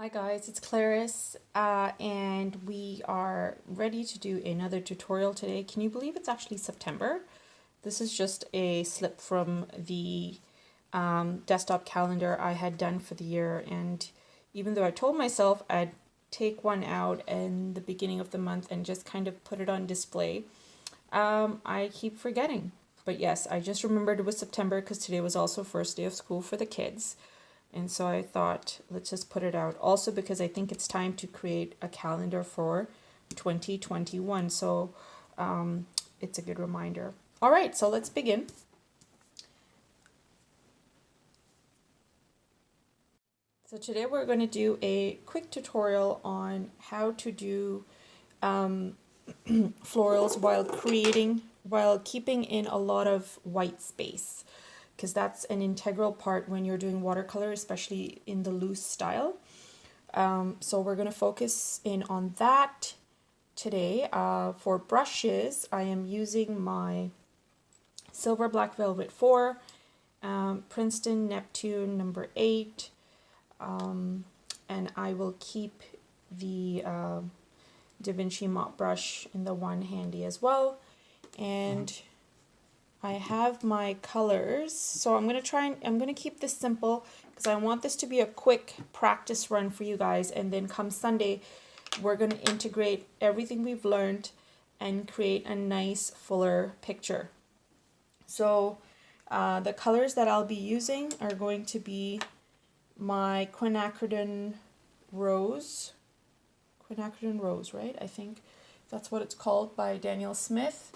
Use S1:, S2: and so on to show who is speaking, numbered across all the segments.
S1: Hi guys, it's Clarice, and we are ready to do another tutorial today. Can you believe it's actually September? This is just a slip from the desktop calendar I had done for the year, and even though I told myself I'd take one out in the beginning of the month and just kind of put it on display, I keep forgetting. But yes, I just remembered it was September because today was also first day of school for the kids. And so I thought, let's just put it out. Also because I think it's time to create a calendar for 2021. So it's a good reminder. All right, so let's begin. So today we're going to do a quick tutorial on how to do florals while keeping in a lot of white space, because that's an integral part when you're doing watercolor, especially in the loose style. So we're going to focus in on that today. For brushes, I am using my Silver Black Velvet 4, Princeton Neptune number 8, and I will keep the Da Vinci mop brush in the one handy as well. And I have my colors, so I'm going to keep this simple because I want this to be a quick practice run for you guys, and then come Sunday we're going to integrate everything we've learned and create a nice fuller picture. So the colors that I'll be using are going to be my quinacridone rose, right? I think that's what it's called, by Daniel Smith.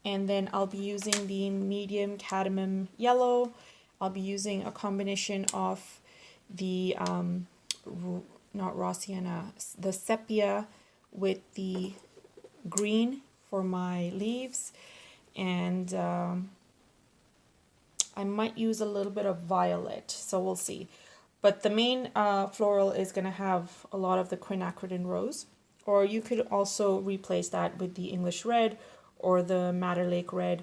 S1: And then I'll be using the medium cadmium yellow. I'll be using a combination of the, not raw sienna, the sepia with the green for my leaves. And I might use a little bit of violet, so we'll see. But the main floral is going to have a lot of the quinacridone rose. Or you could also replace that with the English red or the Madder Lake red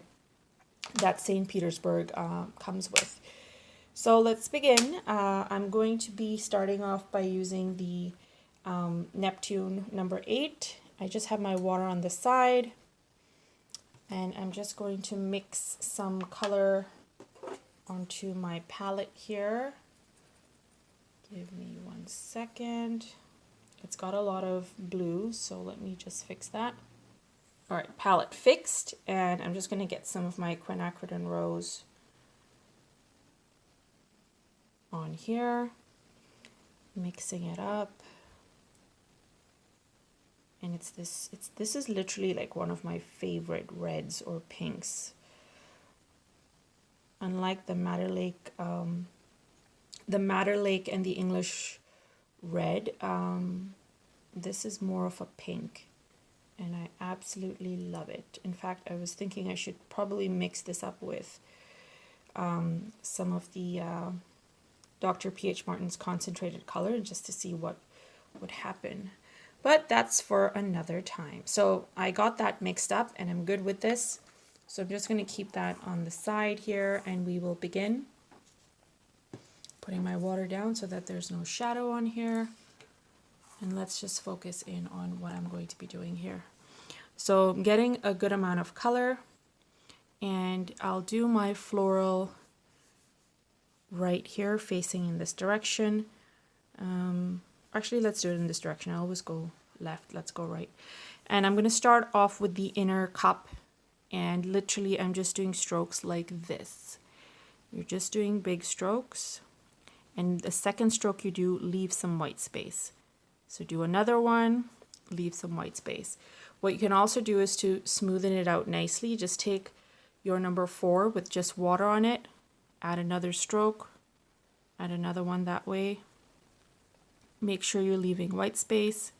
S1: that St. Petersburg comes with. So let's begin. I'm going to be starting off by using the Neptune number 8. I just have my water on the side, and I'm just going to mix some color onto my palette here. Give me 1 second. It's got a lot of blue, so let me just fix that. All right, palette fixed, and I'm just going to get some of my quinacridone rose on here, mixing it up. And this is literally like one of my favorite reds or pinks. Unlike the Madder Lake and the English red, this is more of a pink, and I absolutely love it. In fact, I was thinking I should probably mix this up with some of the Dr. P.H. Martin's concentrated color just to see what would happen. But that's for another time. So I got that mixed up and I'm good with this. So I'm just going to keep that on the side here, and we will begin putting my water down so that there's no shadow on here. And let's just focus in on what I'm going to be doing here. So I'm getting a good amount of color, and I'll do my floral right here facing in this direction. Actually, let's do it in this direction. I always go left. Let's go right. And I'm going to start off with the inner cup, and literally I'm just doing strokes like this. You're just doing big strokes, and the second stroke you do, leave some white space. So do another one, leave some white space. What you can also do is to smoothen it out nicely. Just take your number 4 with just water on it, add another stroke, add another one that way. Make sure you're leaving white space.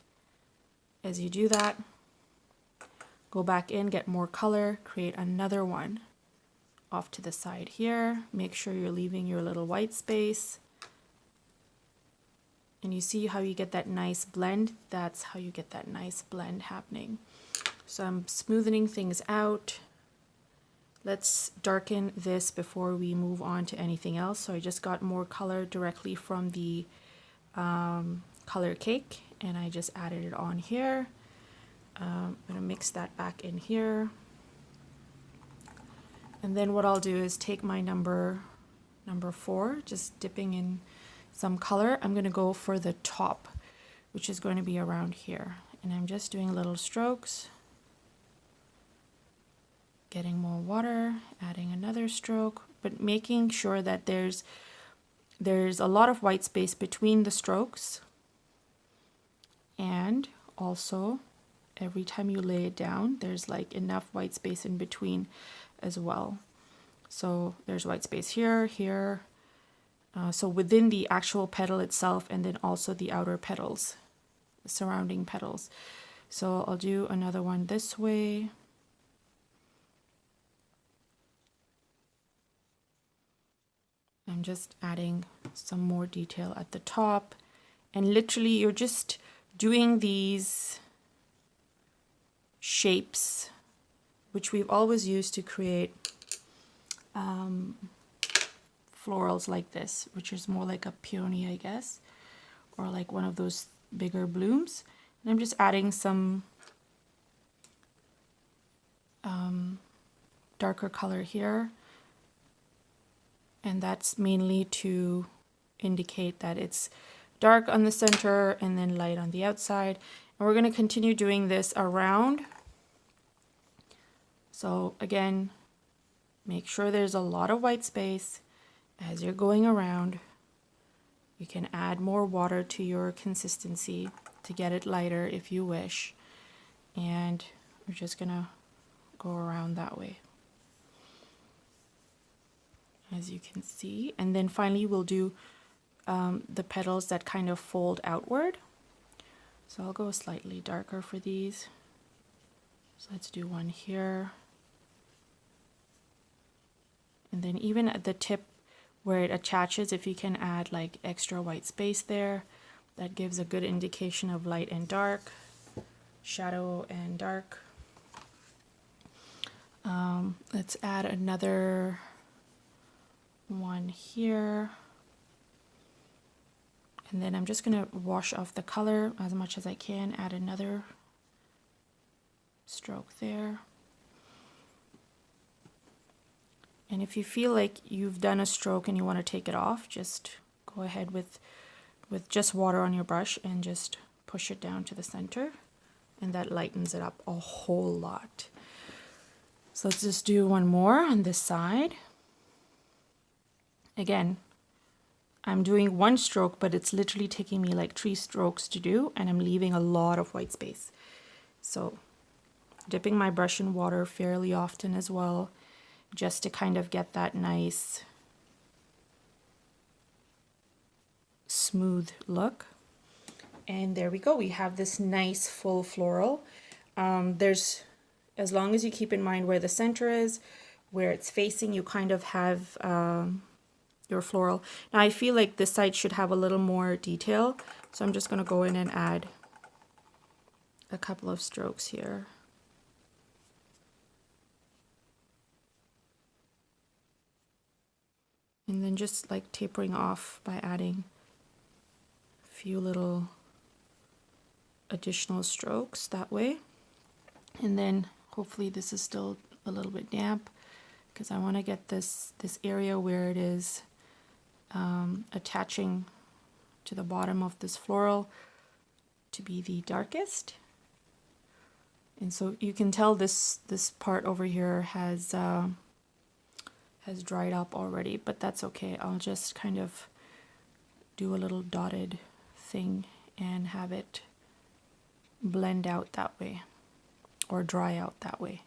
S1: As you do that, go back in, get more color, create another one off to the side here. Make sure you're leaving your little white space. And you see how you get that nice blend? That's how you get that nice blend happening. So I'm smoothing things out. Let's darken this before we move on to anything else. So I just got more color directly from the color cake, and I just added it on here. I'm going to mix that back in here. And then what I'll do is take my number 4, just dipping in some color. I'm going to go for the top, which is going to be around here. And I'm just doing little strokes, getting more water, adding another stroke, but making sure that there's a lot of white space between the strokes, and also every time you lay it down, there's like enough white space in between as well. So there's white space here, here, so within the actual petal itself, and then also the outer petals, the surrounding petals. So I'll do another one this way. I'm just adding some more detail at the top, and literally you're just doing these shapes which we've always used to create florals like this, which is more like a peony, I guess, or like one of those bigger blooms. And I'm just adding some darker color here, and that's mainly to indicate that it's dark on the center and then light on the outside. And we're going to continue doing this around. So again, make sure there's a lot of white space as you're going around. You can add more water to your consistency to get it lighter if you wish. And we're just going to go around that way, as you can see. And then finally we'll do the petals that kind of fold outward. So I'll go slightly darker for these. So let's do one here. And then even at the tip where it attaches, if you can add like extra white space there, that gives a good indication of light and dark, shadow and dark. Let's add another one here. And then I'm just going to wash off the color as much as I can, add another stroke there. And if you feel like you've done a stroke and you want to take it off, just go ahead with just water on your brush and just push it down to the center, and that lightens it up a whole lot. So let's just do one more on this side. Again, I'm doing one stroke, but it's literally taking me like 3 strokes to do, and I'm leaving a lot of white space. So dipping my brush in water fairly often as well, just to kind of get that nice smooth look. And there we go. We have this nice full floral. As long as you keep in mind where the center is, where it's facing, you kind of have your floral. Now I feel like this side should have a little more detail, so I'm just going to go in and add a couple of strokes here. And then just like tapering off by adding a few little additional strokes that way. And then hopefully this is still a little bit damp, because I want to get this area where it is attaching to the bottom of this floral to be the darkest. And so you can tell this part over here has dried up already, but that's okay. I'll just kind of do a little dotted thing and have it blend out that way, or dry out that way.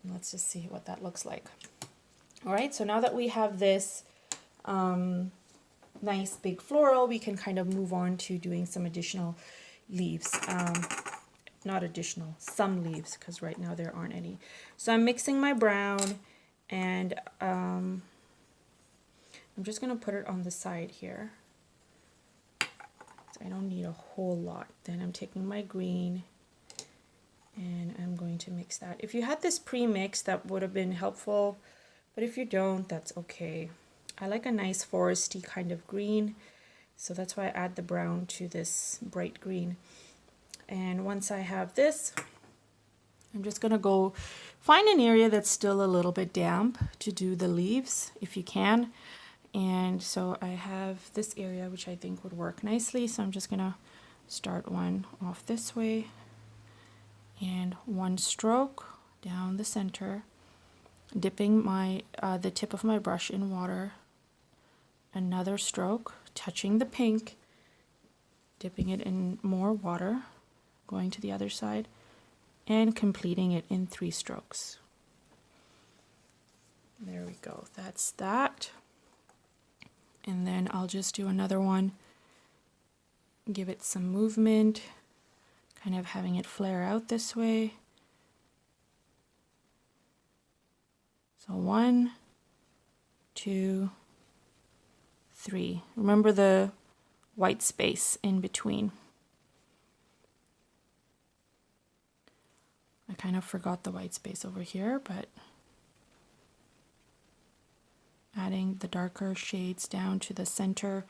S1: And let's just see what that looks like. All right, so now that we have this nice big floral, we can kind of move on to doing some additional leaves. Not additional, some leaves, because right now there aren't any. So I'm mixing my brown, and I'm just going to put it on the side here. So I don't need a whole lot. Then I'm taking my green, and I'm going to mix that. If you had this pre-mixed, that would have been helpful, but if you don't, that's okay. I like a nice foresty kind of green. So that's why I add the brown to this bright green. And once I have this, I'm just gonna go find an area that's still a little bit damp to do the leaves, if you can. And so I have this area which I think would work nicely. So I'm just gonna start one off this way and one stroke down the center, dipping my the tip of my brush in water, another stroke, touching the pink, dipping it in more water, going to the other side, and completing it in 3 strokes. There we go, that's that. And then I'll just do another one, give it some movement, kind of having it flare out this way. So 1, 2, 3. Remember the white space in between. I kind of forgot the white space over here, but adding the darker shades down to the center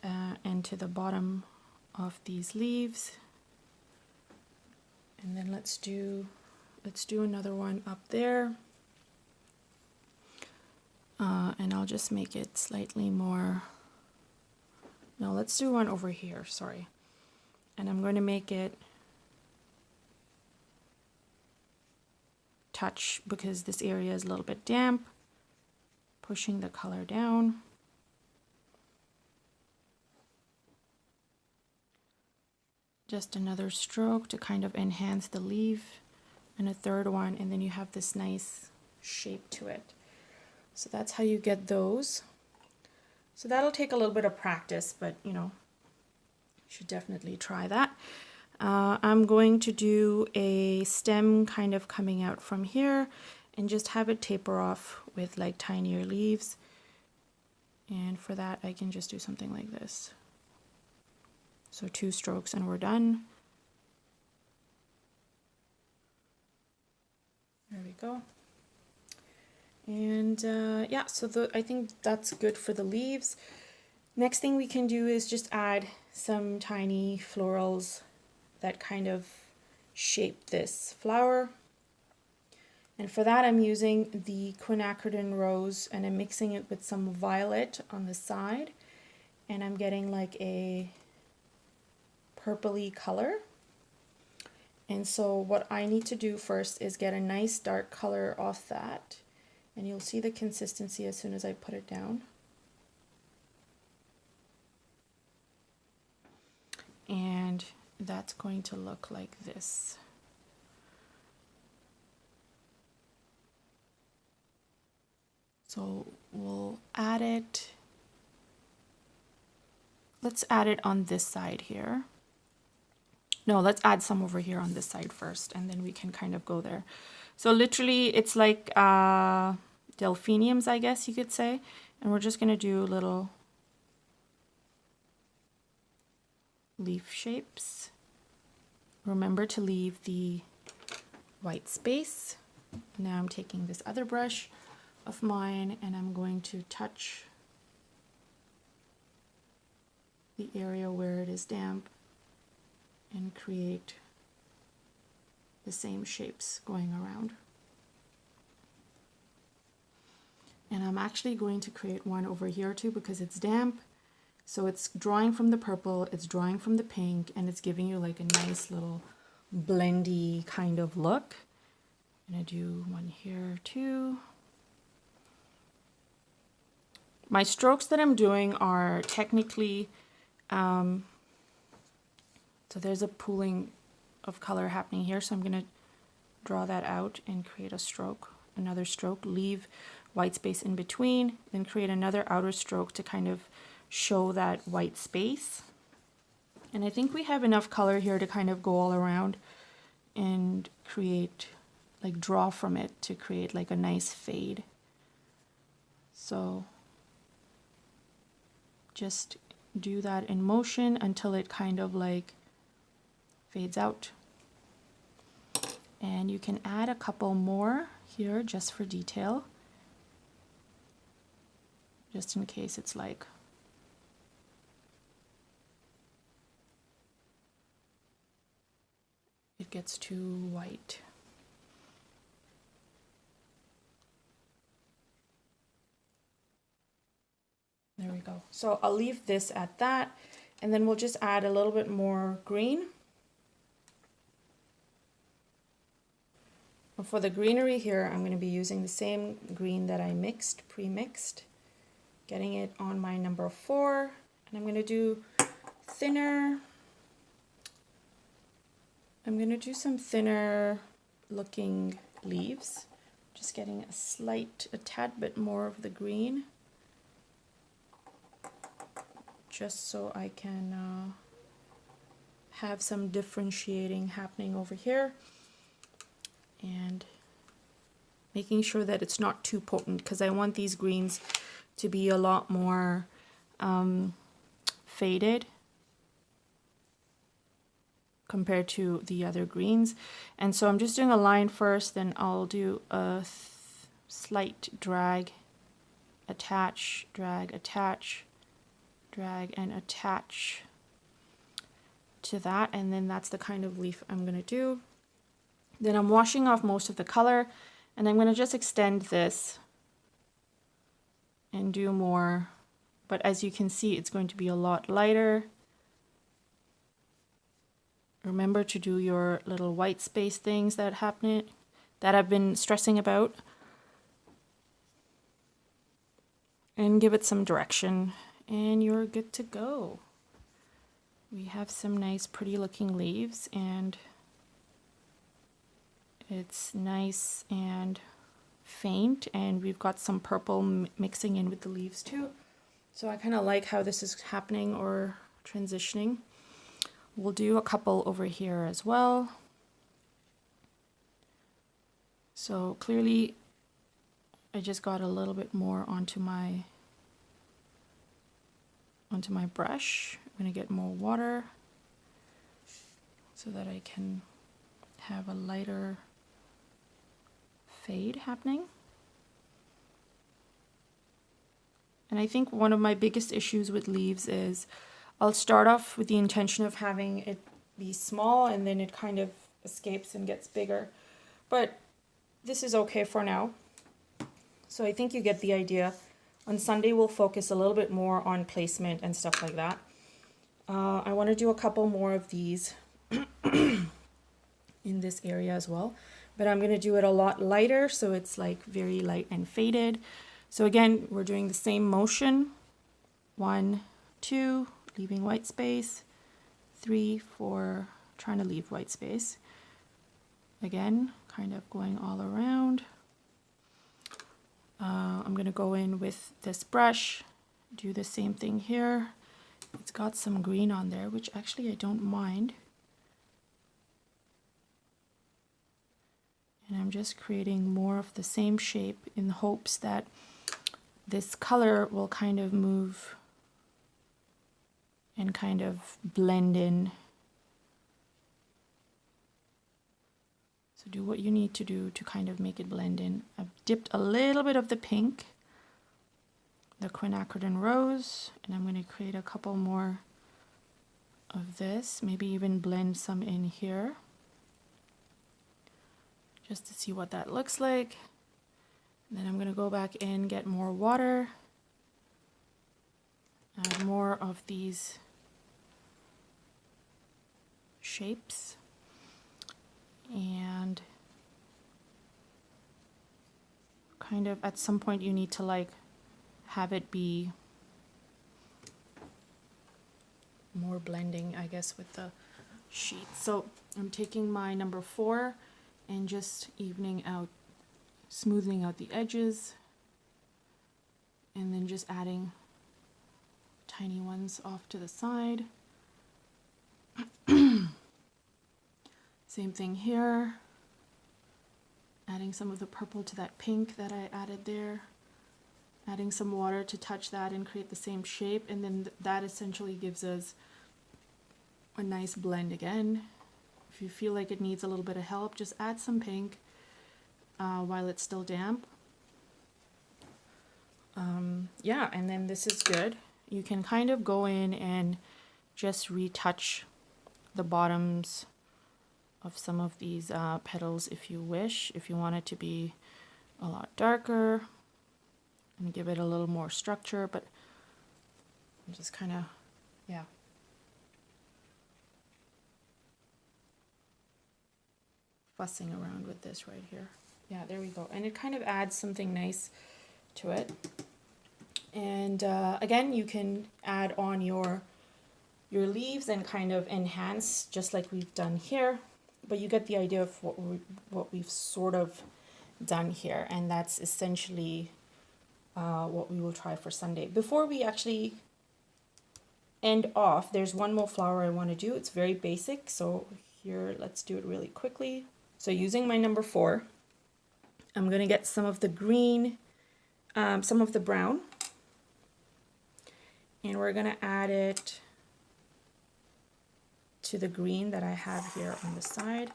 S1: and to the bottom of these leaves. And then let's do another one up there. And I'll just make it slightly more, no, let's do one over here, sorry. And I'm going to make it touch because this area is a little bit damp, pushing the color down. Just another stroke to kind of enhance the leaf, and a third one, and then you have this nice shape to it. So that's how you get those. So that'll take a little bit of practice, but you know, you should definitely try that. I'm going to do a stem kind of coming out from here and just have it taper off with like tinier leaves. And for that, I can just do something like this. So 2 strokes and we're done. There we go. And yeah, so I think that's good for the leaves. Next thing we can do is just add some tiny florals that kind of shape this flower. And for that, I'm using the quinacridone rose and I'm mixing it with some violet on the side. And I'm getting like a purpley color. And so what I need to do first is get a nice dark color off that. And you'll see the consistency as soon as I put it down. And that's going to look like this. So we'll add it. Let's add it on this side here. No, let's add some over here on this side first, and then we can kind of go there. So literally it's like delphiniums, I guess you could say. And we're just going to do little leaf shapes. Remember to leave the white space. Now I'm taking this other brush of mine and I'm going to touch the area where it is damp and create the same shapes going around. And I'm actually going to create one over here too because it's damp. So it's drawing from the purple, it's drawing from the pink, and it's giving you like a nice little blendy kind of look. I'm gonna do one here too. My strokes that I'm doing are technically, so there's a pooling of color happening here. So I'm gonna draw that out and create a stroke, another stroke, leave white space in between, then create another outer stroke to kind of show that white space. And I think we have enough color here to kind of go all around and create, like draw from it to create like a nice fade. So just do that in motion until it kind of like fades out. And you can add a couple more here just for detail, just in case it's like it gets too white. There we go. So I'll leave this at that, and then we'll just add a little bit more green. For the greenery here, I'm going to be using the same green that I pre-mixed, getting it on my number 4, and I'm going to do thinner. I'm going to do some thinner looking leaves, just getting a tad bit more of the green, just so I can have some differentiating happening over here, and making sure that it's not too potent, because I want these greens to be a lot more faded compared to the other greens. And so I'm just doing a line first, then I'll do a slight drag, attach, drag, attach, drag, and attach to that, and then that's the kind of leaf I'm going to do. Then I'm washing off most of the color, and I'm going to just extend this and do more, but as you can see, it's going to be a lot lighter. Remember to do your little white space things that I've been stressing about, and give it some direction, and you're good to go. We have some nice pretty looking leaves, and it's nice and faint, and we've got some purple mixing in with the leaves too. So I kind of like how this is happening or transitioning. We'll do a couple over here as well. So clearly I just got a little bit more onto my brush. I'm going to get more water so that I can have a lighter fade happening. And I think one of my biggest issues with leaves is I'll start off with the intention of having it be small, and then it kind of escapes and gets bigger. But this is okay for now. So I think you get the idea. On Sunday, we'll focus a little bit more on placement and stuff like that. I want to do a couple more of these in this area as well. But I'm going to do it a lot lighter, so it's like very light and faded. So again, we're doing the same motion. 1, 2, leaving white space. 3, 4, trying to leave white space. Again, kind of going all around. I'm going to go in with this brush, do the same thing here. It's got some green on there, which actually I don't mind. And I'm just creating more of the same shape in the hopes that this color will kind of move and kind of blend in. So do what you need to do to kind of make it blend in. I've dipped a little bit of the pink, the quinacridone rose, and I'm going to create a couple more of this, maybe even blend some in here, just to see what that looks like. And then I'm going to go back in, get more water, add more of these shapes, and kind of at some point you need to like have it be more blending, I guess, with the sheet. So I'm taking my number 4 and just evening out, smoothing out the edges, and then just adding tiny ones off to the side. Same thing here, adding some of the purple to that pink that I added there, adding some water to touch that and create the same shape, and then that essentially gives us a nice blend again. If you feel like it needs a little bit of help, just add some pink while it's still damp. Yeah, and then this is good. You can kind of go in and just retouch the bottoms of some of these petals if you wish, if you want it to be a lot darker and give it a little more structure, but I'm just kind of, yeah. Fussing around with this right here. Yeah, there we go. And it kind of adds something nice to it. And again, you can add on your leaves and kind of enhance just like we've done here. But you get the idea of what we've sort of done here. And that's essentially what we will try for Sunday. Before we actually end off, there's one more flower I want to do. It's very basic. So here, let's do it really quickly. So using my number 4, I'm going to get some of the green, some of the brown, and we're going to add it to the green that I have here on the side,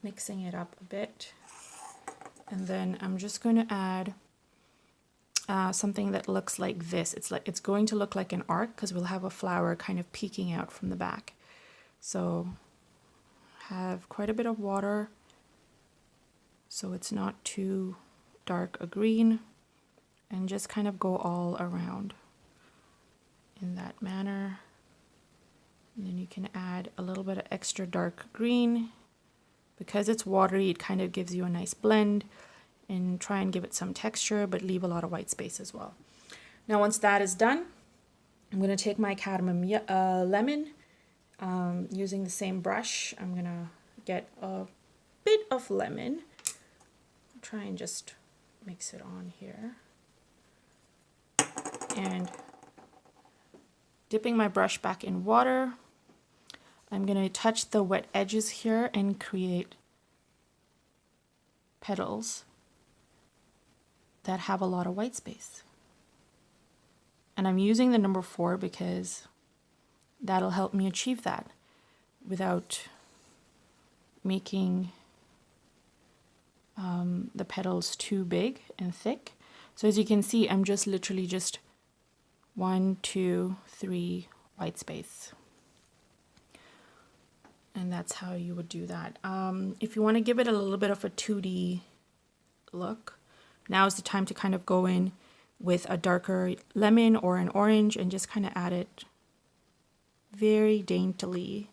S1: mixing it up a bit. And then I'm just going to add something that looks like this. It's going to look like an arc because we'll have a flower kind of peeking out from the back. So have quite a bit of water so it's not too dark a green, and just kind of go all around in that manner. And then you can add a little bit of extra dark green. Because it's watery, it kind of gives you a nice blend, and try and give it some texture, but leave a lot of white space as well. Now once that is done, I'm going to take my cadmium lemon, using the same brush. I'm going to get a bit of lemon, try and just mix it on here, and dipping my brush back in water, I'm going to touch the wet edges here and create petals that have a lot of white space. And I'm using the number 4 because that'll help me achieve that without making the petals too big and thick. So as you can see, I'm just literally just 1, 2, 3 white space. And that's how you would do that. If you want to give it a little bit of a 2D look, now is the time to kind of go in with a darker lemon or an orange and just kind of add it very daintily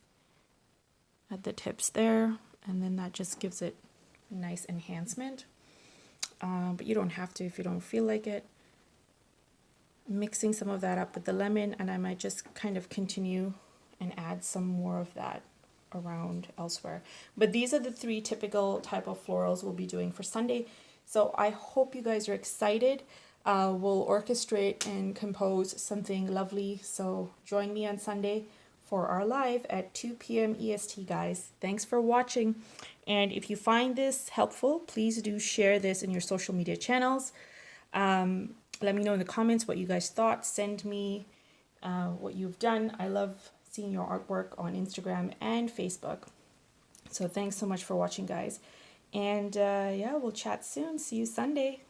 S1: at the tips there. And then that just gives it a nice enhancement. But you don't have to if you don't feel like it. Mixing some of that up with the lemon, and I might just kind of continue and add some more of that around elsewhere. But these are the 3 typical type of florals we'll be doing for Sunday. So I hope you guys are excited. We'll orchestrate and compose something lovely. So join me on Sunday for our live at 2 p.m. EST, guys. Thanks for watching. And if you find this helpful, please do share this in your social media channels. Let me know in the comments what you guys thought. Send me what you've done. I love seeing your artwork on Instagram and Facebook. So thanks so much for watching, guys. And yeah, we'll chat soon. See you Sunday.